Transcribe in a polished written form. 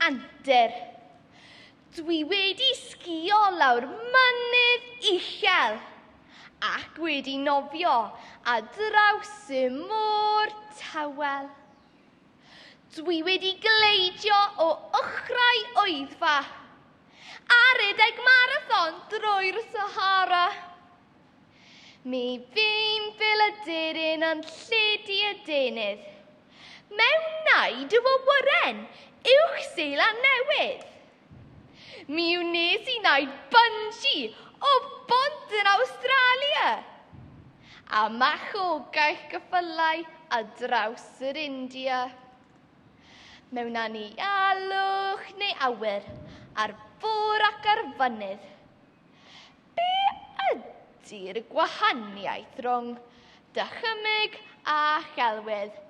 antur. Dwi wedi sgïo lawr mynydd uchel ac wedi nofio a draws y môr tawel. Dwi wedi gleidio o ochrau wyddfa a rhedeg marathon drwy'r Sahara. Mi fi'n filaduryn yn lledu y denydd, mewn naid o wyren uwch Seland Newydd. Mi wnes i wneud bungee o bont yn Awstralia, a machogaeth geffylau a draws yr India. Mewn anialwch neu awyr, ar fôr ac ar fynydd. Be ydy'r gwahaniaeth rhwng dychymyg a chelwydd?